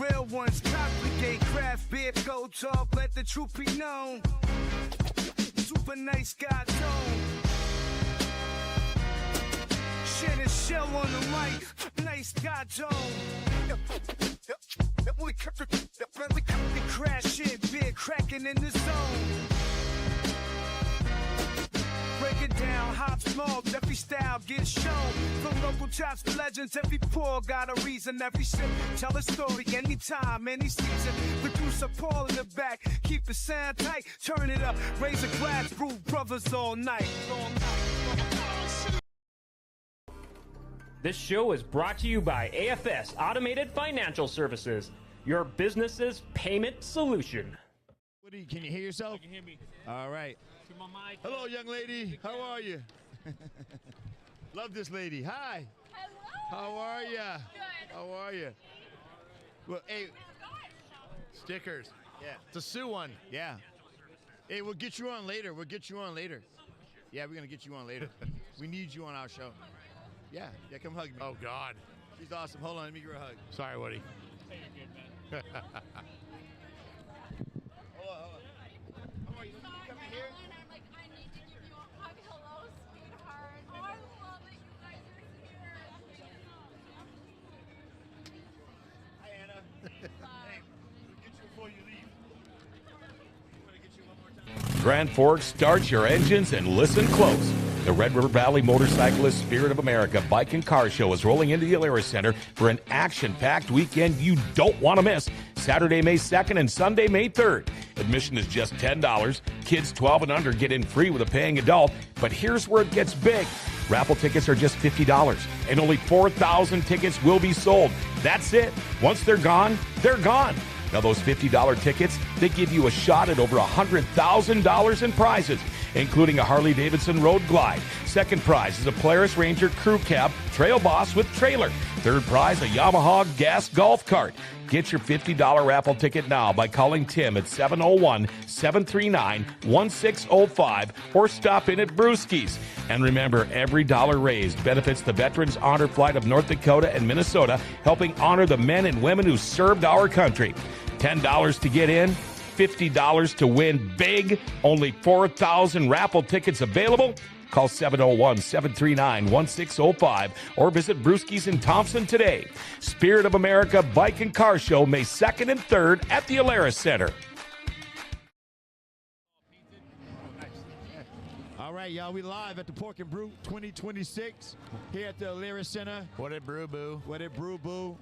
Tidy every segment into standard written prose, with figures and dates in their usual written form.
real ones congregate. Craft beer, go talk, let the truth be known. Super nice guy tone. Shit is shell on the mic. Nice guy tone. We crash it, beer cracking in the zone. Break it down, hop small, every style gets shown. From local chops to legends, every pour got a reason. Every sip, tell a story anytime, any season. Producer Paul in the back, keep the sound tight, turn it up, raise a glass, Bru Bruthas all night. This show is brought to you by AFS Automated Financial Services, your business's payment solution. Woody, can you hear yourself? I can hear me. All right. To my mic. Hello, young lady. How are you? Love this lady. Hi. Hello. How are you? Good. How are you? Well, hey, stickers. Yeah. It's a Sue one. Yeah. Hey, we'll get you on later. We'll get you on later. Yeah, we're going to get you on later. We need you on our show. Yeah. Yeah, come hug me. Oh, God. She's awesome. Hold on. Let me give her a hug. Sorry, Woody. Hey, you're good, man. Hold on. How are you? Come here. And I'm like, I need to give you a hug. Hello, sweetheart. Oh, I love that you guys are here. Hi, Anna. Hey, we'll get you before you leave. I'm going to get you one more time. Grand Forks, start your engines and listen close. The Red River Valley Motorcyclist Spirit of America Bike and Car Show is rolling into the Alerus Center for an action-packed weekend you don't want to miss. Saturday, May 2nd and Sunday, May 3rd. Admission is just $10. Kids 12 and under get in free with a paying adult. But here's where it gets big. Raffle tickets are just $50, and only 4,000 tickets will be sold. That's it. Once they're gone, they're gone. Now, those $50 tickets, they give you a shot at over $100,000 in prizes, including a Harley-Davidson Road Glide. Second prize is a Polaris Ranger Crew Cab Trail Boss with trailer. Third prize, a Yamaha Gas Golf Cart. Get your $50 raffle ticket now by calling Tim at 701-739-1605 or stop in at Brewski's. And remember, every dollar raised benefits the Veterans Honor Flight of North Dakota and Minnesota, helping honor the men and women who served our country. $10 to get in, $50 to win big. Only 4,000 raffle tickets available. Call 701-739-1605 or visit Brewski's in Thompson today. Spirit of America Bike and Car Show, May 2nd and 3rd at the Alerus Center. All right, y'all, we live at the Pork Bru 2026 here at the Alerus Center. What it Bru Boo? What it Bru Boo?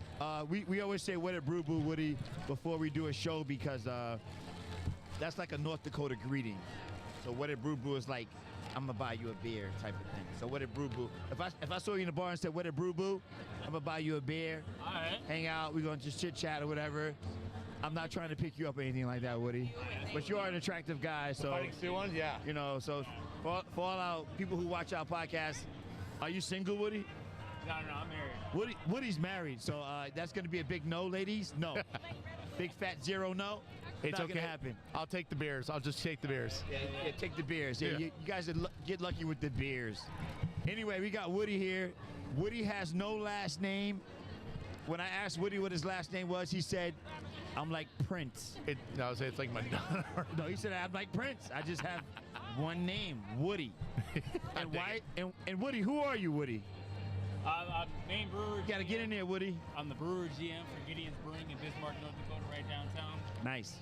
We always say what it Bru Boo, Woody, before we do a show because that's like a North Dakota greeting. So what it Bru Boo is like, I'm gonna buy you a beer type of thing. So what it Bru Boo? If I saw you in the bar and said what it Bru Boo, I'm gonna buy you a beer, All right. hang out, we're gonna just chit chat or whatever. I'm not trying to pick you up or anything like that, Woody. But you are an attractive guy, so Fighting Sue ones? Yeah. you know. So for all our people who watch our podcast, are you single, Woody? No, I'm married. Woody's married, so that's gonna be a big no, ladies. No, big fat zero no. It's not okay. gonna happen. I'll take the beers. I'll just take the beers. Yeah, take the beers. Yeah, Yeah. You guys get lucky with the beers. Anyway, we got Woody here. Woody has no last name. When I asked Woody what his last name was, he said, "I'm like Prince." I would say it's like Madonna. No, he said, "I'm like Prince. I just have one name, Woody." And why? And Woody, who are you, Woody? I'm main brewer. You gotta get in there, Woody. I'm the brewer GM for Gideon's Brewing in Bismarck, North Dakota, right downtown. Nice.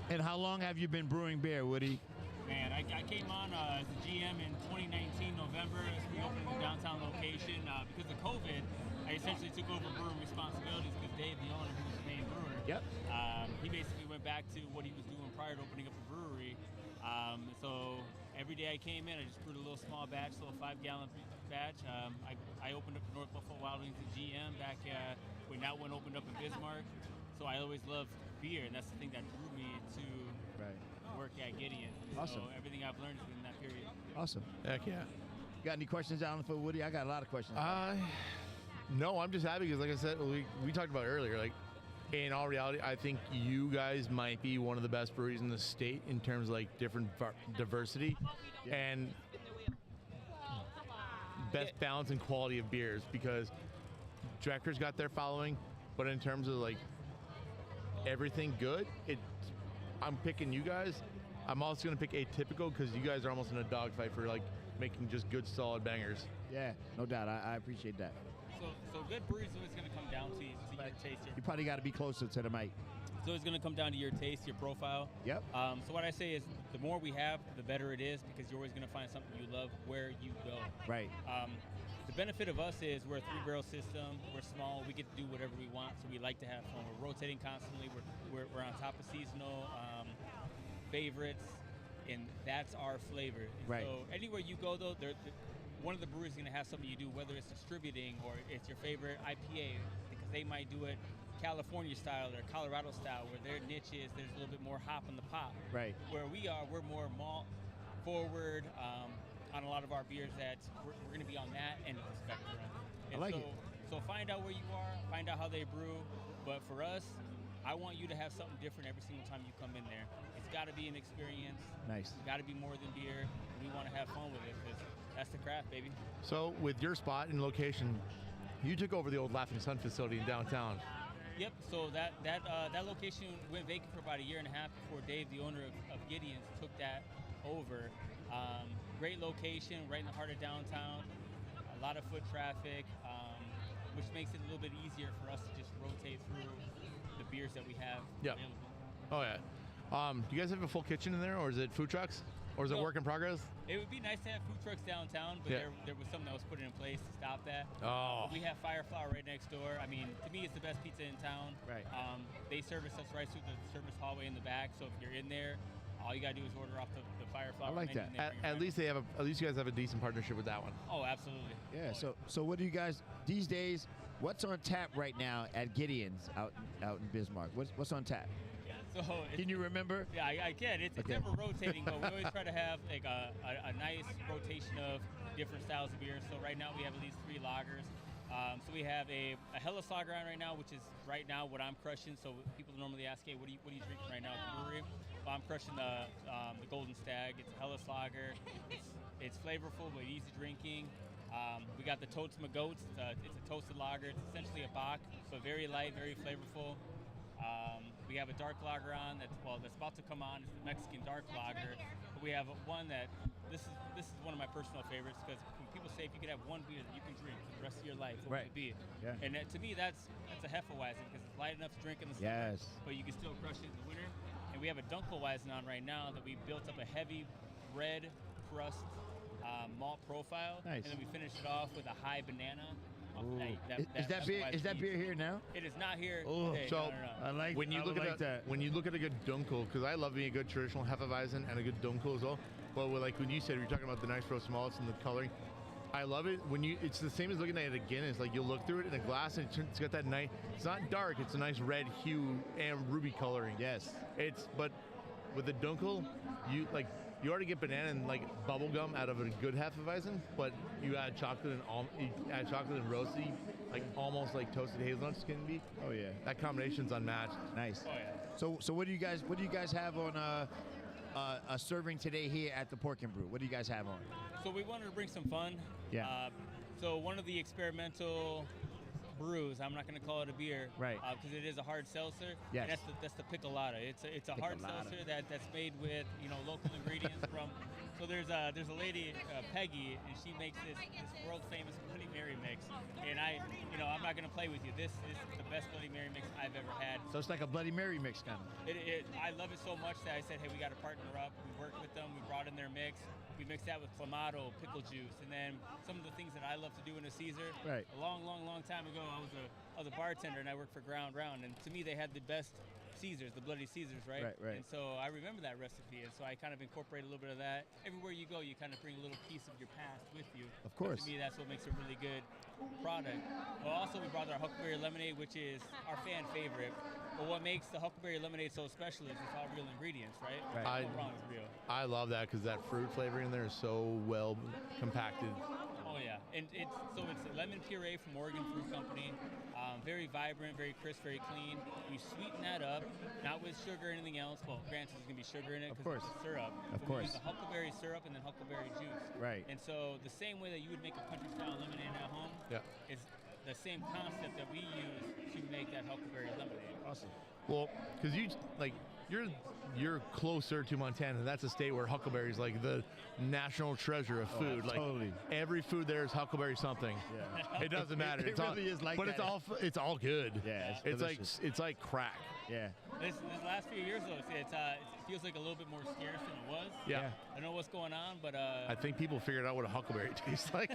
And how long have you been brewing beer, Woody? Man, I came on as a GM in 2019 November as we opened the downtown location. Because of COVID, I essentially took over brewing responsibilities because Dave, the owner, who was the main brewer, Yep. he basically went back to what he was doing prior to opening up a brewery. So every day I came in, I just brewed a little small batch, little 5-gallon batch. I opened up North Buffalo Wild Wings as GM back when that one opened up in Bismarck. So I always loved beer, and that's the thing that drew me to work at Gideon. Awesome. So everything I've learned is in that period. Awesome. Heck yeah. Got any questions, Alan, for Woody? I got a lot of questions. No, I'm just happy because, like I said, we talked about it earlier. Like, in all reality, I think you guys might be one of the best breweries in the state in terms of like different diversity and best balance and quality of beers because Drecker's got their following, But in terms of like everything good, I'm picking you guys. I'm also gonna pick Atypical because you guys are almost in a dogfight for like making just good, solid bangers. Yeah, no doubt. I appreciate that. So good brewery is always going to come down to your taste. You probably got to be closer to the mic. So it's going to come down to your taste, your profile. Yep. So what I say is the more we have, the better it is because you're always going to find something you love where you go. Right. The benefit of us is we're a 3-barrel system. We're small. We get to do whatever we want, so we like to have fun. We're rotating constantly. We're on top of seasonal favorites, and that's our flavor. And Right. So anywhere you go, though, one of the breweries is going to have something you do, whether it's distributing or it's your favorite IPA, because they might do it California style or Colorado style, where their niche is there's a little bit more hop in the pot. Right. Where we are, we're more malt forward on a lot of our beers. That we're going to be on that end of the spectrum. And I like it. So find out where you are, find out how they brew. But for us, I want you to have something different every single time you come in there. It's got to be an experience. Nice. It's got to be more than beer. We want to have fun with it because that's the craft, baby. So with your spot and location, you took over the old Laughing Sun facility in downtown. Yep. So that location went vacant for about 1.5 years before Dave, the owner of Gideon's, took that over. Great location, right in the heart of downtown. A lot of foot traffic, which makes it a little bit easier for us to just rotate through the beers that we have available. Oh yeah. Do you guys have a full kitchen in there, or is it food trucks, or is it work in progress? It would be nice to have food trucks downtown, but there was something that was put in place to stop that. Oh. We have Fireflower right next door. I mean, to me, it's the best pizza in town. Right. They service us right through the service hallway in the back, so if you're in there, all you gotta do is order off the Fireflower. I like menu, that. and they bring it At right least you guys have a decent partnership with that one. Oh, absolutely. Yeah. So what do you guys these days? What's on tap right now at Gideon's out in Bismarck? What's on tap? So Can you remember? Yeah, I can. It's never rotating, but we always try to have like a nice rotation of different styles of beer. So right now we have at least 3 lagers. So we have a Hellas lager on right now, which is right now what I'm crushing. So people normally ask, hey, what are you drinking right now at the brewery? Well, I'm crushing the Golden Stag. It's a Hellas lager. It's flavorful but easy drinking. We got the Toadsma Goats. It's a toasted lager. It's essentially a bock, but very light, very flavorful. We have a dark lager on that's about to come on. It's the Mexican dark lager. But we have one that this is one of my personal favorites because when people say if you could have one beer that you can drink for the rest of your life, what would it be? Yeah. And to me, that's a Hefeweizen because it's light enough to drink in the summer, Yes. but you can still crush it in the winter. And we have a Dunkelweizen on right now that we built up a heavy red crust malt profile. Nice. And then we finished it off with a high banana. Is that beer here now? It is not here Oh, today. so- No. I like When you look at that. when you look at a good dunkel, because I love being a good traditional Hefeweizen and a good dunkel as well. But when you said you're talking about the nice roast malts and the coloring, I love it. It's the same as looking at it again. It's like you'll look through it in a glass and it's got that nice. It's not dark. It's a nice red hue and ruby coloring. Yes. But with the dunkel, you already get banana and like bubble gum out of a good Hefeweizen, but you add chocolate and roasty, like almost like toasted hazelnuts can be. Oh yeah. That combination's unmatched. Nice. Oh yeah. So what do you guys have on serving today here at the Pork Brew? What do you guys have on? So we wanted to bring some fun. Yeah. So one of the experimental brews, I'm not going to call it a beer, Right. Because it is a hard seltzer. Yes. And that's the Piccolata. It's a hard Piccolata. seltzer that's made with local ingredients from. So there's a lady, Peggy, and she makes this world famous Bloody Mary mix. And I'm not going to play with you. This is the best Bloody Mary mix I've ever had. So it's like a Bloody Mary mix kind of. I love it so much that I said, hey, we got to partner up. We worked with them. We brought in their mix. We mixed that with clamato, pickle juice, and then some of the things that I love to do in a Caesar. Right. A long time ago, I was a bartender and I worked for Ground Round, and to me they had the best Caesars, the bloody Caesars, right? Right. And so I remember that recipe, and so I kind of incorporate a little bit of that. Everywhere you go, you kind of bring a little piece of your past with you. Of course. To me, that's what makes a really good product. Well, also we brought our Huckleberry Lemonade, which is our fan favorite. But what makes the Huckleberry Lemonade so special is it's all real ingredients, right? Right. All wrong is real. I love that because that fruit flavor in there is so well compacted. Oh yeah, and it's lemon puree from Oregon Fruit Company. Very vibrant, very crisp, very clean. We sweeten that up, not with sugar or anything else. Well, granted, there's gonna be sugar in it Of because course. it's syrup. Of So course. We use the huckleberry syrup and then huckleberry juice. Right. And so the same way that you would make a country style lemonade at home, Yeah. is the same concept that we use to make that huckleberry lemonade. Awesome. Well, because you're closer to Montana. That's a state where huckleberry is like the national treasure of food. Like totally. every food there is huckleberry something. Yeah. It doesn't matter. It really is like but that. it's all good. Yeah, it's like delicious. it's like crack. Yeah. This last few years, though, it feels like a little bit more scarce than it was. Yeah. I don't know what's going on, but I think people figured out what a huckleberry tastes like.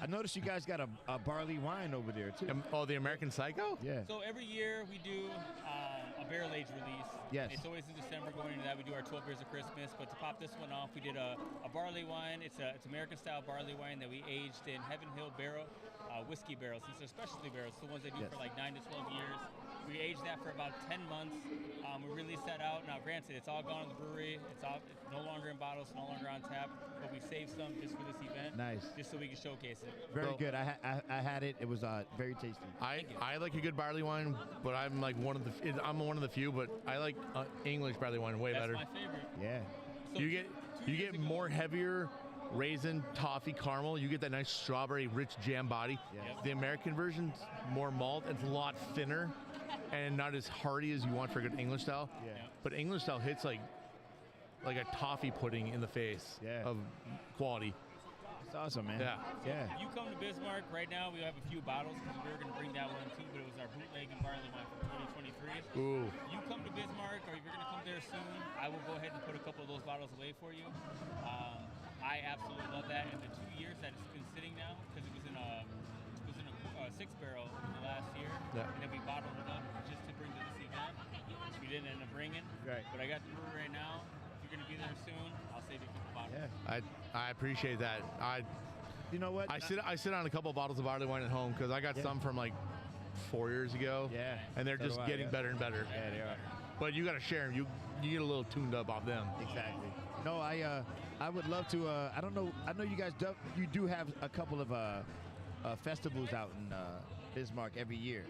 I noticed you guys got a barley wine over there too. Oh, the American Psycho? Yeah. So every year we do a barrel-aged release. Yes. It's always in December going into that. We do our 12 beers of Christmas. But to pop this one off, we did a barley wine. It's American-style barley wine that we aged in Heaven Hill barrel, whiskey barrels. Since they're specialty barrels, the ones they do Yes. for like 9 to 12 years. We aged that for about 10 months. We released that out. Now, granted, it's all gone in the brewery. It's no longer in bottles, no longer on tap. But we saved some just for this event. Nice. Just so we can showcase it. Very Well- good. I had it. It was very tasty. I like a good barley wine, but I'm like one of the few. But I like English barley wine way That's better. my favorite. Yeah. So You two get years ago- more heavier raisin, toffee, caramel. You get that nice strawberry rich jam body. Yes. The American version's more malt. It's a lot thinner and not as hearty as you want for a good English style. Yeah. But English style hits like a toffee pudding in the face Yeah. of quality. It's awesome, man. Yeah. Yeah. You come to Bismarck right now. We have a few bottles because we were going to bring that one too, but it was our bootleg and barley wine from 2023. Ooh. You come to Bismarck, or if you're going to come there soon, I will go ahead and put a couple of those bottles away for you. I absolutely love that. And the 2 years that it's been sitting now, because it was in a 6-barrel in the last year, Yeah. and then we bottled it up just to bring to this event, which we didn't end up bringing. Right. But I got the brewery right now. If you're going to be there soon, I'll save you a couple bottles. Yeah. I appreciate that. You know what? I sit on a couple of bottles of barley wine at home because I got Yeah. some from like 4 years ago. Yeah. And they're So just do I, getting yeah. better and better. Yeah, they are. But you got to share them. You get a little tuned up off them. Exactly. No, I would love to. I don't know. I know you guys you do have a couple of festivals out in Bismarck every year.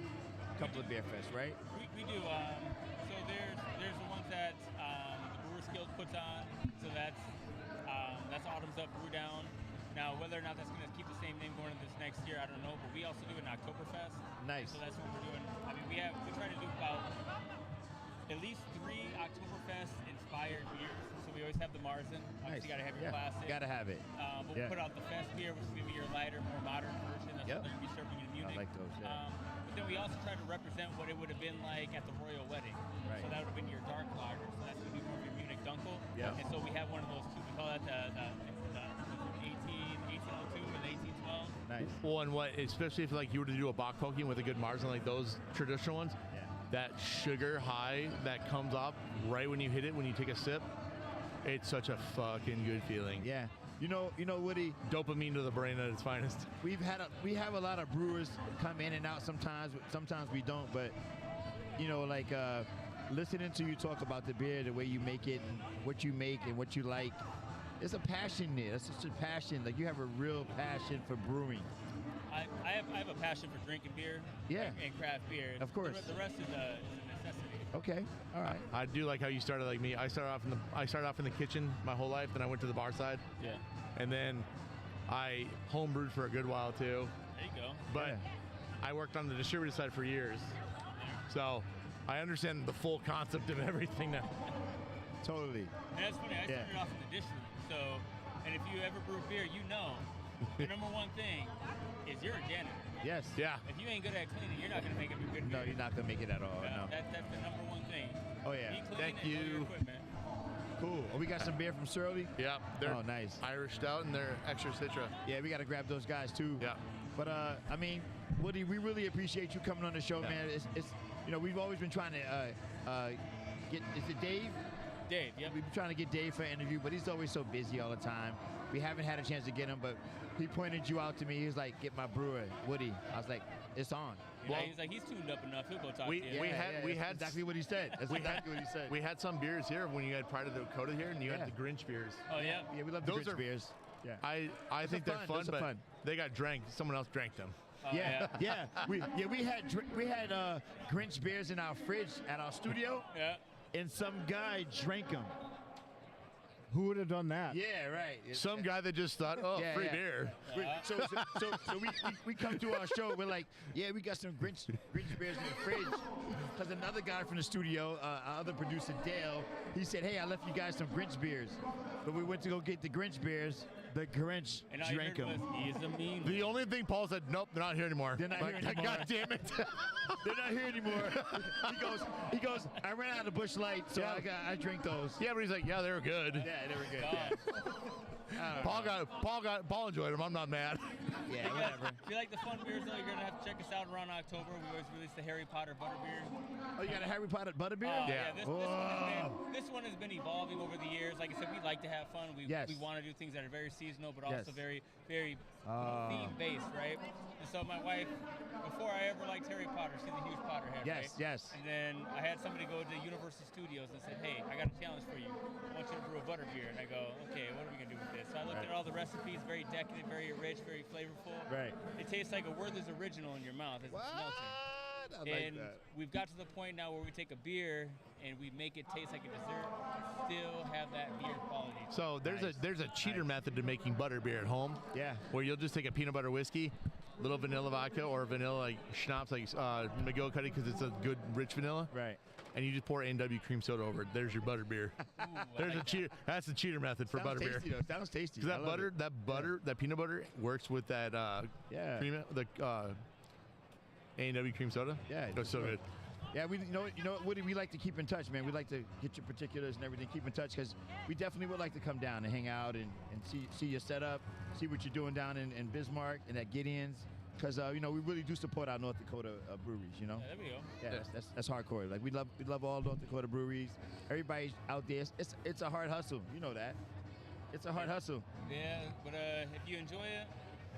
A couple of beer fests, right? We do. So there's the ones that the Brewers Guild puts on. So that's Autumn's Up, Brew Down. Now, whether or not that's going to keep the same name going into this next year, I don't know. But we also do an Oktoberfest. Nice. So that's what we're doing. I mean, we try to do about at least 3 Oktoberfest inspired beers. So we always have the Marzen. Obviously, you got to have your classic. Got to have it. But Yeah. we put out the Fest beer, which is going to be your lighter, more modern version. That's Yep. what they're going to be serving in Munich. I like those. Yeah. But then we also try to represent what it would have been like at the royal wedding. Right. So that would have been your dark lager. So that's going to be more of your Munich Dunkel. Yeah. And so we have one of those too. We call that the 1802 or the 1812. Nice. Well, and especially if like you were to do a Bach poking with a good Marzen, like those traditional ones, Yeah. that sugar high that comes up right when you hit it, when you take a sip, it's such a fucking good feeling. Yeah. You know, Woody. Dopamine to the brain at its finest. We have a lot of brewers come in and out sometimes. Sometimes we don't, but like listening to you talk about the beer, the way you make it, and what you make and what you like. There's a passion there. It's just a passion. Like you have a real passion for brewing. I have a passion for drinking beer. Yeah. And craft beer. Of course. The rest is a necessity. Okay. All right. I do like how you started like me. I started off in the kitchen my whole life, then I went to the bar side, Yeah. and then I homebrewed for a good while too. There you go. But Yeah. I worked on the distributor side for years, so I understand the full concept of everything now. Totally. And that's funny. I Yeah. started off in the dish room. So, and if you ever brew beer, you know the number one thing is you're a janitor. Yes. Yeah. If you ain't good at cleaning, you're not going to make a good beer. No, you're not gonna make it at all. No. That's the number one thing. Oh yeah. Be clean Thank and know your you. equipment. Cool. Oh, we got some beer from Surly. Yeah, they're Oh, nice. Irish stout and they're extra citra. Yeah, we got to grab those guys too. Yeah. But I mean, Woody, we really appreciate you coming on the show, man. It's we've always been trying to get. Is it Dave? Dave, yep. We've been trying to get Dave for an interview, but he's always so busy all the time. We haven't had a chance to get him, but he pointed you out to me. He was like, "Get my brewer, Woody." I was like, "It's on." Yeah, he's like, he's tuned up enough. He'll go talk we- to you. we Yeah, had- yeah, we that's had- exactly what he said. That's exactly what he said. We had some beers here when you had Pride of Dakota here, and you Yeah. had the Grinch beers. Oh, yeah. Yeah, we love the Those Grinch are- beers. Yeah. I think they're fun. fun, Those are but fun. they got drank. Someone else drank them. Oh, Yeah, yeah. We had Grinch beers in our fridge at our studio, Yeah. and some guy drank them. Who would have done that? Yeah, right. Some guy that just thought, oh, free beer. So we come to our show. We're like, yeah, we got some Grinch beers in the fridge. Because another guy from the studio, our other producer, Dale, he said, hey, I left you guys some Grinch beers. But we went to go get the Grinch beers. The Grinch drank them. He's a mean. The only thing Paul said, nope, they're not here anymore. They're not here anymore. God damn it. They're not here anymore. He goes, I ran out of Busch Light, so I drink those. Yeah, but he's like, yeah, they were good. Yeah, they were good. Yeah. Paul enjoyed them. I'm not mad. Yeah, whatever. If you like the fun beers, though, you're going to have to check us out around October. We always release the Harry Potter Butterbeer. Oh, you got a Harry Potter Butterbeer? This one has been evolving over the years. Like I said, we like to have fun. We want to do things that are very seasonal, but also very, very theme-based, right? And so my wife, before I ever liked Harry Potter, she's a huge Potterhead, right? Yes. And then I had somebody go to Universal Studios and said, hey, I got a challenge for you. I want you to brew a butterbeer. And I go, okay, what are we going to do with this? So I looked at all the recipes, very decadent, very rich, very flavorful. Right. It tastes like a Werther's Original in your mouth as it's melting. And we've got to the point now where we take a beer and we make it taste like a dessert, still have that beer quality. So there's a cheater method to making butterbeer at home. Yeah. Where you'll just take a peanut butter whiskey, little vanilla vodka or vanilla like schnapps like McGillicuddy because it's a good rich vanilla. Right. And you just pour A&W cream soda over it. There's your butterbeer. There's a cheater. That's the cheater method for butterbeer. Tasty, though. Sounds tasty. Because that peanut butter works with that cream, the A&W cream soda. Yeah, it's so good. Yeah, you know what, Woody, we like to keep in touch, man. We like to get your particulars and everything, keep in touch, because we definitely would like to come down and hang out and see your setup, see what you're doing down in Bismarck and at Gideon's, because we really do support our North Dakota breweries, you know. Yeah, there we go. Yeah, that's hardcore. Like we love all North Dakota breweries. Everybody out there, it's a hard hustle. You know that. It's a hard hustle. Yeah, but if you enjoy it,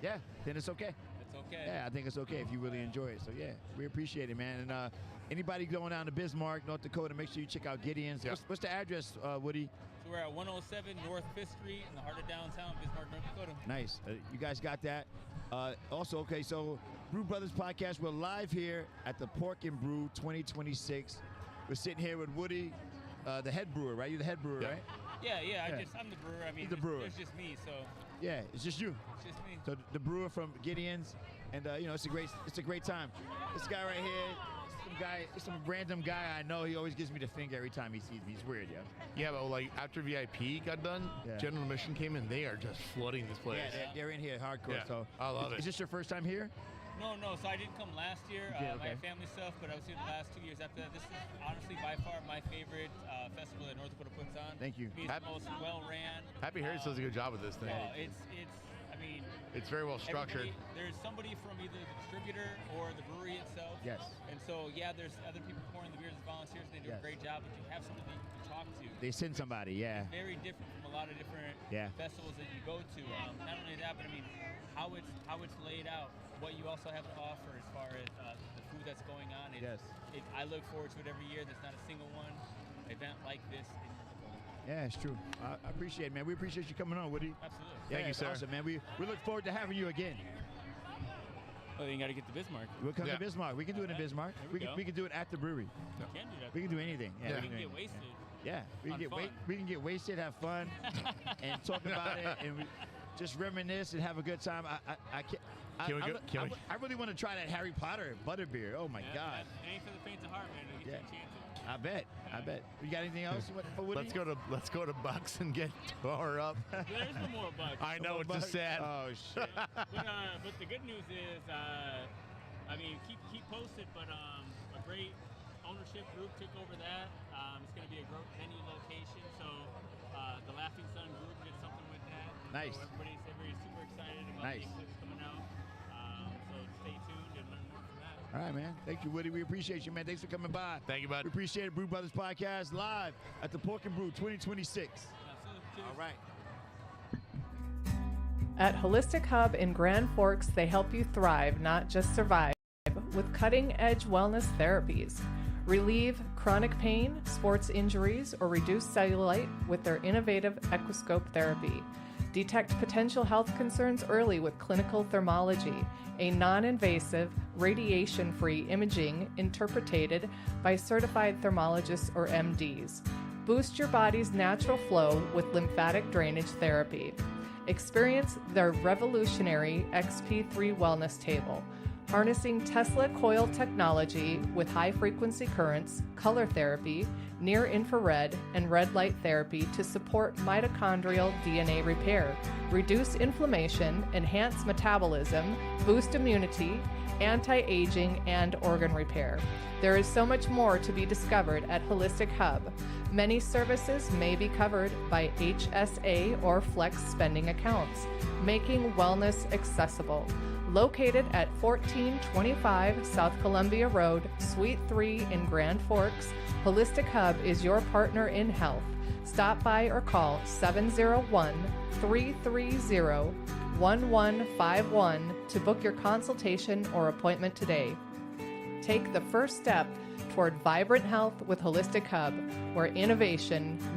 yeah, then it's okay. It's okay. Yeah, I think it's okay if you really enjoy it. So yeah, we appreciate it, man. And anybody going down to Bismarck, North Dakota, make sure you check out Gideon's. Yeah. What's the address, Woody? So we're at 107 North 5th Street in the heart of downtown Bismarck, North Dakota. Nice. You guys got that. Also, okay, so Bru Brothers Podcast, we're live here at the Pork Bru 2026. We're sitting here with Woody, the head brewer, right? You're the head brewer, right? Yeah. I'm the brewer. I mean, the brewer. It's just me, so. Yeah, it's just you. It's just me. So the brewer from Gideon's, and it's a great time. This guy right here, some random guy I know. He always gives me the finger every time he sees me. He's weird, yeah. Yeah, but like after VIP got done, General Admission came in. They are just flooding this place. Yeah, they're in here hardcore. Yeah, so I love it. Is this your first time here? No. So I didn't come last year. I had family stuff, but I was here the last 2 years after that. This is honestly by far my favorite festival that North Dakota puts on. Thank you. It's the most well-ran. Happy Harris does a good job with this thing. It's very well structured. There's somebody from either the distributor or the brewery itself. Yes. And so, there's other people pouring the beers as volunteers. They do a great job, but you have somebody that you can talk to. They send somebody, yeah. It's very different from a lot of different festivals that you go to. Not only that, but I mean, how it's laid out, what you also have to offer as far as the food that's going on. I look forward to it every year. There's not a single event like this in North Dakota. Yeah, it's true. I appreciate it, man. We appreciate you coming on, Woody. Absolutely. Yeah, Thank you, sir. Awesome, man. We look forward to having you again. Well, you got to get to Bismarck. We'll come to Bismarck. We can do it in Bismarck. We can do it at the brewery. We can do that. We can do anything. Yeah. We can get wasted. Yeah, we can get wasted, have fun, and talk about it, and just reminisce and have a good time. I really want to try that Harry Potter butterbeer. Oh my God! It ain't for the faint of heart, man. It'll get you a chance. I bet. You got anything else for Woody? Let's go to Bucks and get tore up. There's no more Bucks. I know, it's just sad. Oh shit. But the good news is, keep posted. But a great ownership group took over that. It's going to be a great venue location. So the Laughing Sun group did something with that. Nice. So everybody's super excited about the eclipse coming out. So stay tuned and learn more from that. All right, man. Thank you, Woody. We appreciate you, man. Thanks for coming by. Thank you, bud. We appreciate it. Bru Brothers Podcast live at the Pork Bru 2026. All right. At Holistic Hub in Grand Forks, they help you thrive, not just survive, with cutting-edge wellness therapies. Relieve chronic pain, sports injuries, or reduce cellulite with their innovative Equiscope therapy. Detect potential health concerns early with clinical thermology, a non-invasive, radiation-free imaging interpreted by certified thermologists or MDs. Boost your body's natural flow with lymphatic drainage therapy. Experience their revolutionary XP3 wellness table, harnessing Tesla coil technology with high-frequency currents, color therapy, near-infrared, and red light therapy to support mitochondrial DNA repair, reduce inflammation, enhance metabolism, boost immunity, anti-aging, and organ repair. There is so much more to be discovered at Holistic Hub. Many services may be covered by HSA or flex spending accounts, making wellness accessible. Located at 1425 South Columbia Road, Suite 3 in Grand Forks, Holistic Hub is your partner in health. Stop by or call 701-330-1151 to book your consultation or appointment today. Take the first step toward vibrant health with Holistic Hub, where innovation meets